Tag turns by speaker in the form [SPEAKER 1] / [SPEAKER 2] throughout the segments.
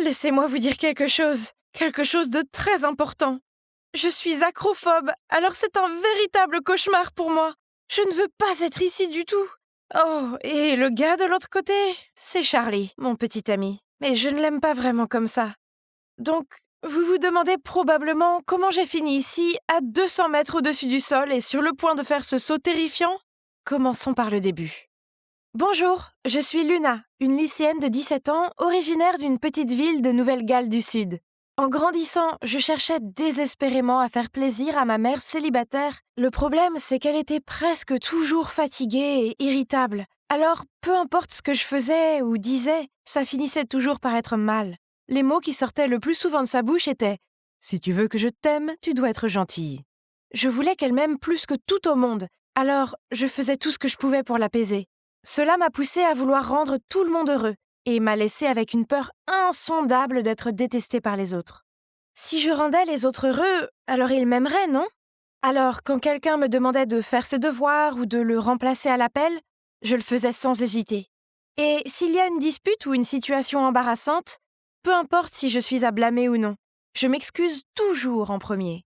[SPEAKER 1] Laissez-moi vous dire quelque chose de très important. Je suis acrophobe, alors c'est un véritable cauchemar pour moi. Je ne veux pas être ici du tout. Oh, et le gars de l'autre côté, c'est Charlie, mon petit ami. Mais je ne l'aime pas vraiment comme ça. Donc, vous vous demandez probablement comment j'ai fini ici, à 200 mètres au-dessus du sol et sur le point de faire ce saut terrifiant? Commençons par le début. Bonjour, je suis Luna, une lycéenne de 17 ans, originaire d'une petite ville de Nouvelle-Galles du Sud. En grandissant, je cherchais désespérément à faire plaisir à ma mère célibataire. Le problème, c'est qu'elle était presque toujours fatiguée et irritable. Alors, peu importe ce que je faisais ou disais, ça finissait toujours par être mal. Les mots qui sortaient le plus souvent de sa bouche étaient « Si tu veux que je t'aime, tu dois être gentille ». Je voulais qu'elle m'aime plus que tout au monde, alors je faisais tout ce que je pouvais pour l'apaiser. Cela m'a poussée à vouloir rendre tout le monde heureux et m'a laissée avec une peur insondable d'être détestée par les autres. Si je rendais les autres heureux, alors ils m'aimeraient, non? Alors, quand quelqu'un me demandait de faire ses devoirs ou de le remplacer à l'appel, je le faisais sans hésiter. Et s'il y a une dispute ou une situation embarrassante, peu importe si je suis à blâmer ou non, je m'excuse toujours en premier.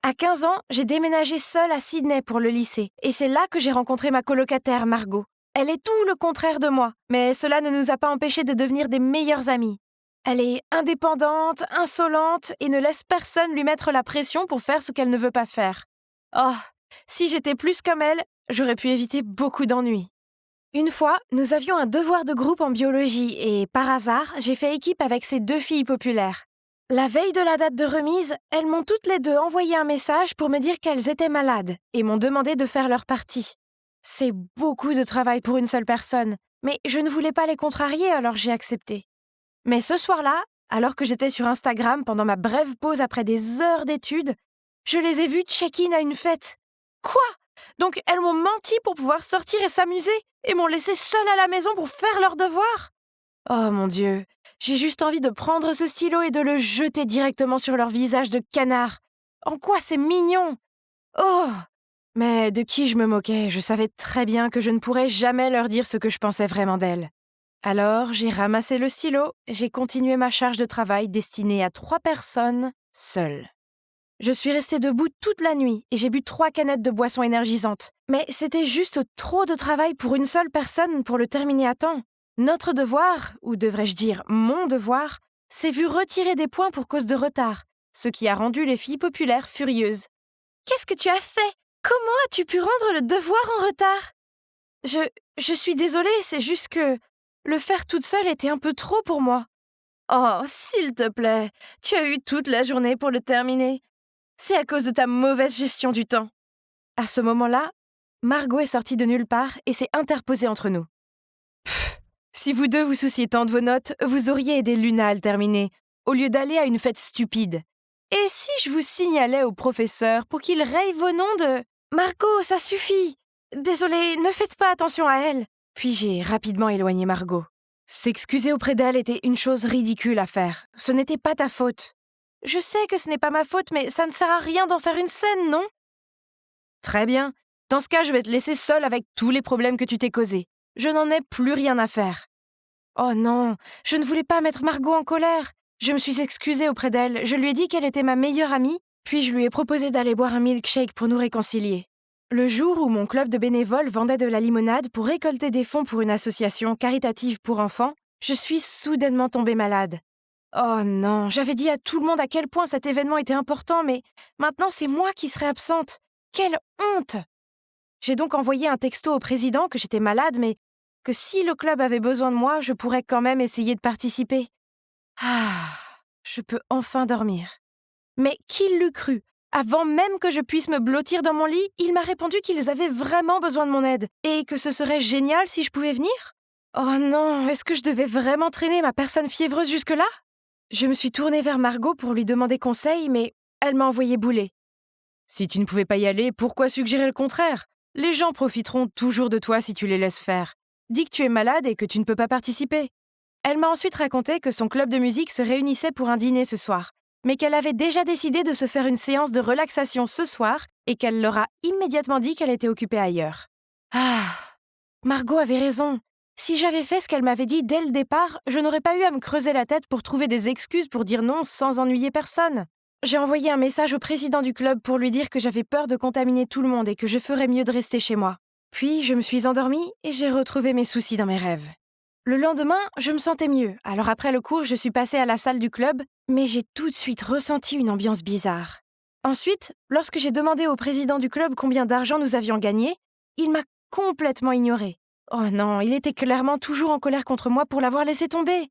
[SPEAKER 1] À 15 ans, j'ai déménagé seule à Sydney pour le lycée, et c'est là que j'ai rencontré ma colocataire Margot. Elle est tout le contraire de moi, mais cela ne nous a pas empêchés de devenir des meilleures amies. Elle est indépendante, insolente et ne laisse personne lui mettre la pression pour faire ce qu'elle ne veut pas faire. Oh, si j'étais plus comme elle, j'aurais pu éviter beaucoup d'ennuis. Une fois, nous avions un devoir de groupe en biologie et, par hasard, j'ai fait équipe avec ces deux filles populaires. La veille de la date de remise, elles m'ont toutes les deux envoyé un message pour me dire qu'elles étaient malades et m'ont demandé de faire leur partie. C'est beaucoup de travail pour une seule personne, mais je ne voulais pas les contrarier, alors j'ai accepté. Mais ce soir-là, alors que j'étais sur Instagram pendant ma brève pause après des heures d'études, je les ai vues check-in à une fête. Quoi? Donc elles m'ont menti pour pouvoir sortir et s'amuser et m'ont laissée seule à la maison pour faire leurs devoirs? Oh mon Dieu, j'ai juste envie de prendre ce stylo et de le jeter directement sur leur visage de canard. En quoi c'est mignon? Oh! Mais de qui je me moquais, je savais très bien que je ne pourrais jamais leur dire ce que je pensais vraiment d'elles. Alors, j'ai ramassé le stylo et j'ai continué ma charge de travail destinée à 3 personnes, seule. Je suis restée debout toute la nuit et j'ai bu 3 canettes de boissons énergisantes. Mais c'était juste trop de travail pour une seule personne pour le terminer à temps. Notre devoir, ou devrais-je dire mon devoir, s'est vu retirer des points pour cause de retard, ce qui a rendu les filles populaires furieuses. Qu'est-ce que tu as fait? Comment as-tu pu rendre le devoir en retard? Je suis désolée, c'est juste que le faire toute seule était un peu trop pour moi. Oh, s'il te plaît, tu as eu toute la journée pour le terminer. C'est à cause de ta mauvaise gestion du temps. À ce moment-là, Margot est sortie de nulle part et s'est interposée entre nous. Pfff, si vous deux vous souciez tant de vos notes, vous auriez aidé Luna à le terminer, au lieu d'aller à une fête stupide. Et si je vous signalais au professeur pour qu'il raye vos noms de... Margot, ça suffit! Désolée, ne faites pas attention à elle. Puis j'ai rapidement éloigné Margot. S'excuser auprès d'elle était une chose ridicule à faire. Ce n'était pas ta faute. Je sais que ce n'est pas ma faute, mais ça ne sert à rien d'en faire une scène, non? Très bien. Dans ce cas, je vais te laisser seule avec tous les problèmes que tu t'es causés. Je n'en ai plus rien à faire. Oh non, je ne voulais pas mettre Margot en colère. Je me suis excusée auprès d'elle, je lui ai dit qu'elle était ma meilleure amie, puis je lui ai proposé d'aller boire un milkshake pour nous réconcilier. Le jour où mon club de bénévoles vendait de la limonade pour récolter des fonds pour une association caritative pour enfants, je suis soudainement tombée malade. Oh non, j'avais dit à tout le monde à quel point cet événement était important, mais maintenant c'est moi qui serai absente. Quelle honte! J'ai donc envoyé un texto au président que j'étais malade, mais que si le club avait besoin de moi, je pourrais quand même essayer de participer. Ah, je peux enfin dormir. Mais qui l'eût cru? Avant même que je puisse me blottir dans mon lit, il m'a répondu qu'ils avaient vraiment besoin de mon aide et que ce serait génial si je pouvais venir. Oh non, est-ce que je devais vraiment traîner ma personne fiévreuse jusque-là? Je me suis tournée vers Margot pour lui demander conseil, mais elle m'a envoyé bouler. Si tu ne pouvais pas y aller, pourquoi suggérer le contraire? Les gens profiteront toujours de toi si tu les laisses faire. Dis que tu es malade et que tu ne peux pas participer. Elle m'a ensuite raconté que son club de musique se réunissait pour un dîner ce soir, mais qu'elle avait déjà décidé de se faire une séance de relaxation ce soir et qu'elle leur a immédiatement dit qu'elle était occupée ailleurs. Ah, Margot avait raison. Si j'avais fait ce qu'elle m'avait dit dès le départ, je n'aurais pas eu à me creuser la tête pour trouver des excuses pour dire non sans ennuyer personne. J'ai envoyé un message au président du club pour lui dire que j'avais peur de contaminer tout le monde et que je ferais mieux de rester chez moi. Puis je me suis endormie et j'ai retrouvé mes soucis dans mes rêves. Le lendemain, je me sentais mieux, alors après le cours, je suis passée à la salle du club, mais j'ai tout de suite ressenti une ambiance bizarre. Ensuite, lorsque j'ai demandé au président du club combien d'argent nous avions gagné, il m'a complètement ignorée. Oh non, il était clairement toujours en colère contre moi pour l'avoir laissé tomber.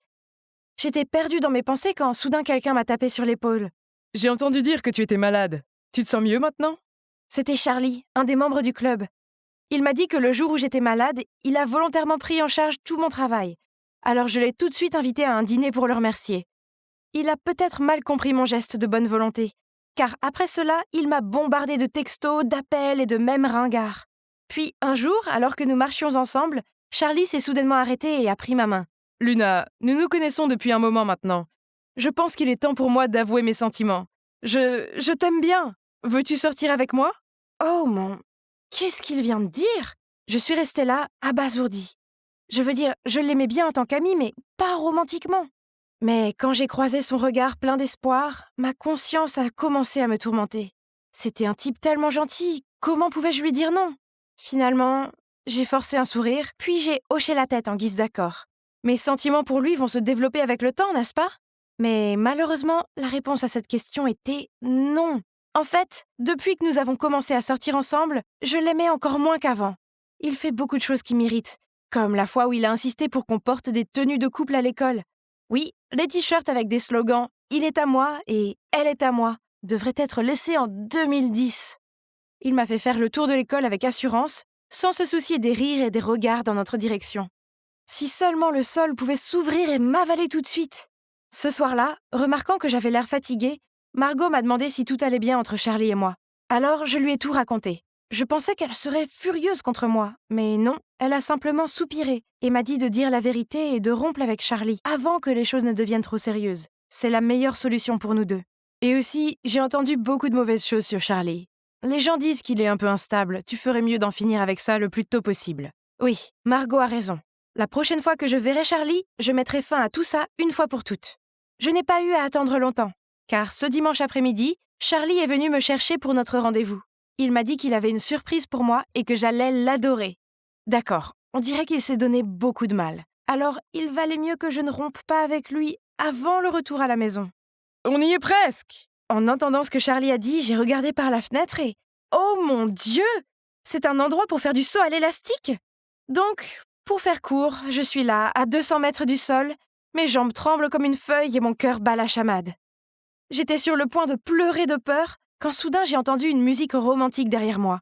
[SPEAKER 1] J'étais perdue dans mes pensées quand soudain quelqu'un m'a tapé sur l'épaule.
[SPEAKER 2] « J'ai entendu dire que tu étais malade. Tu te sens mieux maintenant ?»
[SPEAKER 1] C'était Charlie, un des membres du club. Il m'a dit que le jour où j'étais malade, il a volontairement pris en charge tout mon travail. Alors je l'ai tout de suite invité à un dîner pour le remercier. Il a peut-être mal compris mon geste de bonne volonté, car après cela, il m'a bombardé de textos, d'appels et de mèmes ringards. Puis un jour, alors que nous marchions ensemble, Charlie s'est soudainement arrêté et a pris ma main.
[SPEAKER 2] « Luna, nous nous connaissons depuis un moment maintenant. Je pense qu'il est temps pour moi d'avouer mes sentiments. Je t'aime bien. Veux-tu sortir avec moi ?»
[SPEAKER 1] Oh mon... Qu'est-ce qu'il vient de dire? Je suis restée là, abasourdie. Je veux dire, je l'aimais bien en tant qu'ami, mais pas romantiquement. Mais quand j'ai croisé son regard plein d'espoir, ma conscience a commencé à me tourmenter. C'était un type tellement gentil, comment pouvais-je lui dire non? Finalement, j'ai forcé un sourire, puis j'ai hoché la tête en guise d'accord. Mes sentiments pour lui vont se développer avec le temps, n'est-ce pas? Mais malheureusement, la réponse à cette question était non. En fait, depuis que nous avons commencé à sortir ensemble, je l'aimais encore moins qu'avant. Il fait beaucoup de choses qui m'irritent, comme la fois où il a insisté pour qu'on porte des tenues de couple à l'école. Oui, les t-shirts avec des slogans « Il est à moi » et « Elle est à moi » devraient être laissés en 2010. Il m'a fait faire le tour de l'école avec assurance, sans se soucier des rires et des regards dans notre direction. Si seulement le sol pouvait s'ouvrir et m'avaler tout de suite. Ce soir-là, remarquant que j'avais l'air fatiguée, Margot m'a demandé si tout allait bien entre Charlie et moi. Alors, je lui ai tout raconté. Je pensais qu'elle serait furieuse contre moi, mais non, elle a simplement soupiré et m'a dit de dire la vérité et de rompre avec Charlie avant que les choses ne deviennent trop sérieuses. C'est la meilleure solution pour nous deux. Et aussi, j'ai entendu beaucoup de mauvaises choses sur Charlie. Les gens disent qu'il est un peu instable, tu ferais mieux d'en finir avec ça le plus tôt possible. Oui, Margot a raison. La prochaine fois que je verrai Charlie, je mettrai fin à tout ça une fois pour toutes. Je n'ai pas eu à attendre longtemps, car ce dimanche après-midi, Charlie est venu me chercher pour notre rendez-vous. Il m'a dit qu'il avait une surprise pour moi et que j'allais l'adorer. D'accord, on dirait qu'il s'est donné beaucoup de mal. Alors, il valait mieux que je ne rompe pas avec lui avant le retour à la maison.
[SPEAKER 2] On y est presque.
[SPEAKER 1] En entendant ce que Charlie a dit, j'ai regardé par la fenêtre et... Oh mon Dieu! C'est un endroit pour faire du saut à l'élastique! Donc, pour faire court, je suis là, à 200 mètres du sol, mes jambes tremblent comme une feuille et mon cœur bat la chamade. J'étais sur le point de pleurer de peur quand soudain j'ai entendu une musique romantique derrière moi.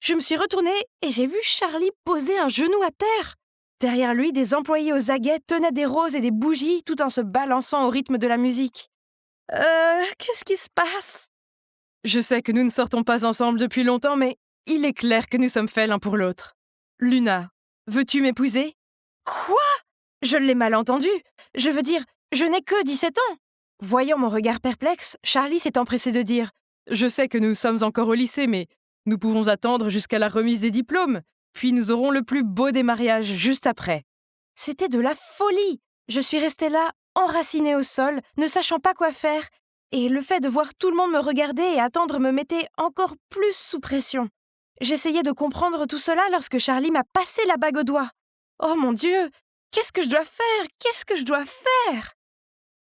[SPEAKER 1] Je me suis retournée et j'ai vu Charlie poser un genou à terre. Derrière lui, des employés aux aguets tenaient des roses et des bougies tout en se balançant au rythme de la musique. Qu'est-ce qui se passe?
[SPEAKER 2] Je sais que nous ne sortons pas ensemble depuis longtemps, mais il est clair que nous sommes faits l'un pour l'autre. Luna, veux-tu m'épouser?
[SPEAKER 1] Quoi? Je l'ai mal entendu. Je veux dire, je n'ai que 17 ans. Voyant mon regard perplexe, Charlie s'est empressé de dire
[SPEAKER 2] « Je sais que nous sommes encore au lycée, mais nous pouvons attendre jusqu'à la remise des diplômes, puis nous aurons le plus beau des mariages juste après. »
[SPEAKER 1] C'était de la folie. Je suis restée là, enracinée au sol, ne sachant pas quoi faire, et le fait de voir tout le monde me regarder et attendre me mettait encore plus sous pression. J'essayais de comprendre tout cela lorsque Charlie m'a passé la bague au doigt. Oh mon Dieu, qu'est-ce que je dois faire? Qu'est-ce que je dois faire?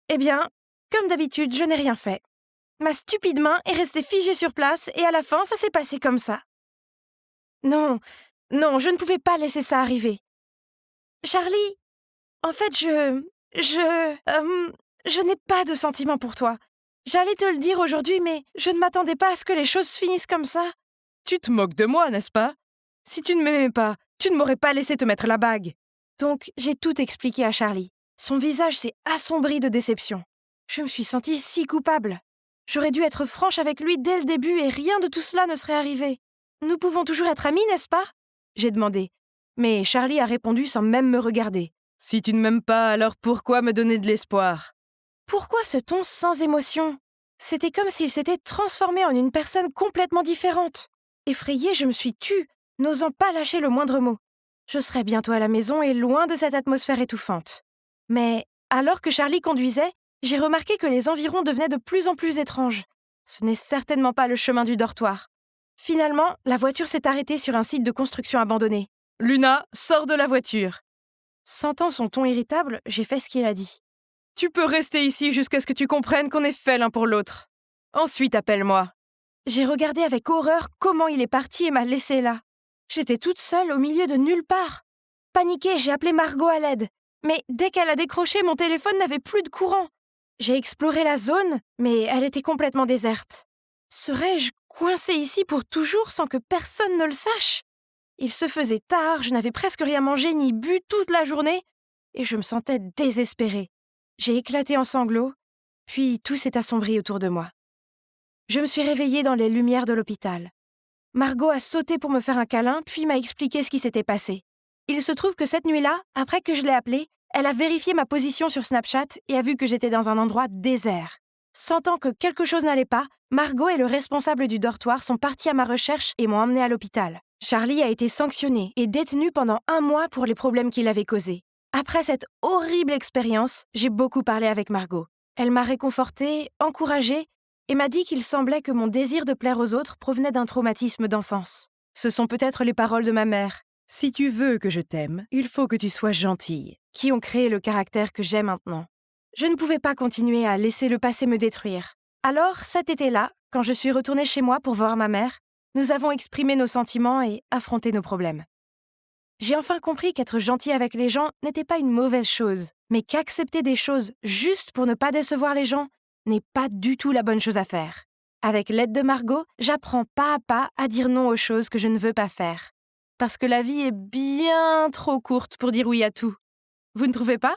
[SPEAKER 1] Eh bien, comme d'habitude, je n'ai rien fait. Ma stupide main est restée figée sur place et à la fin, ça s'est passé comme ça. Non, je ne pouvais pas laisser ça arriver. Charlie, en fait, je n'ai pas de sentiments pour toi. J'allais te le dire aujourd'hui, mais je ne m'attendais pas à ce que les choses finissent comme ça.
[SPEAKER 2] Tu te moques de moi, n'est-ce pas? Si tu ne m'aimais pas, tu ne m'aurais pas laissé te mettre la bague.
[SPEAKER 1] Donc, j'ai tout expliqué à Charlie. Son visage s'est assombri de déception. Je me suis sentie si coupable. J'aurais dû être franche avec lui dès le début et rien de tout cela ne serait arrivé. Nous pouvons toujours être amis, n'est-ce pas? J'ai demandé. Mais Charlie a répondu sans même me regarder.
[SPEAKER 2] Si tu ne m'aimes pas, alors pourquoi me donner de l'espoir?
[SPEAKER 1] Pourquoi ce ton sans émotion? C'était comme s'il s'était transformé en une personne complètement différente. Effrayée, je me suis tue, n'osant pas lâcher le moindre mot. Je serais bientôt à la maison et loin de cette atmosphère étouffante. Mais alors que Charlie conduisait, j'ai remarqué que les environs devenaient de plus en plus étranges. Ce n'est certainement pas le chemin du dortoir. Finalement, la voiture s'est arrêtée sur un site de construction abandonné.
[SPEAKER 2] Luna, sors de la voiture.
[SPEAKER 1] Sentant son ton irritable, j'ai fait ce qu'il a dit.
[SPEAKER 2] Tu peux rester ici jusqu'à ce que tu comprennes qu'on est fait l'un pour l'autre. Ensuite, appelle-moi.
[SPEAKER 1] J'ai regardé avec horreur comment il est parti et m'a laissée là. J'étais toute seule au milieu de nulle part. Paniquée, j'ai appelé Margot à l'aide. Mais dès qu'elle a décroché, mon téléphone n'avait plus de courant. J'ai exploré la zone, mais elle était complètement déserte. Serais-je coincée ici pour toujours sans que personne ne le sache? Il se faisait tard, je n'avais presque rien mangé ni bu toute la journée, et je me sentais désespérée. J'ai éclaté en sanglots, puis tout s'est assombri autour de moi. Je me suis réveillée dans les lumières de l'hôpital. Margot a sauté pour me faire un câlin, puis m'a expliqué ce qui s'était passé. Il se trouve que cette nuit-là, après que je l'ai appelée, elle a vérifié ma position sur Snapchat et a vu que j'étais dans un endroit désert. Sentant que quelque chose n'allait pas, Margot et le responsable du dortoir sont partis à ma recherche et m'ont emmenée à l'hôpital. Charlie a été sanctionné et détenu pendant 1 mois pour les problèmes qu'il avait causés. Après cette horrible expérience, j'ai beaucoup parlé avec Margot. Elle m'a réconfortée, encouragée et m'a dit qu'il semblait que mon désir de plaire aux autres provenait d'un traumatisme d'enfance. Ce sont peut-être les paroles de ma mère.
[SPEAKER 2] Si tu veux que je t'aime, il faut que tu sois gentille.
[SPEAKER 1] Qui ont créé le caractère que j'ai maintenant. Je ne pouvais pas continuer à laisser le passé me détruire. Alors, cet été-là, quand je suis retournée chez moi pour voir ma mère, nous avons exprimé nos sentiments et affronté nos problèmes. J'ai enfin compris qu'être gentil avec les gens n'était pas une mauvaise chose, mais qu'accepter des choses juste pour ne pas décevoir les gens n'est pas du tout la bonne chose à faire. Avec l'aide de Margot, j'apprends pas à pas à dire non aux choses que je ne veux pas faire. Parce que la vie est bien trop courte pour dire oui à tout. Vous ne trouvez pas ?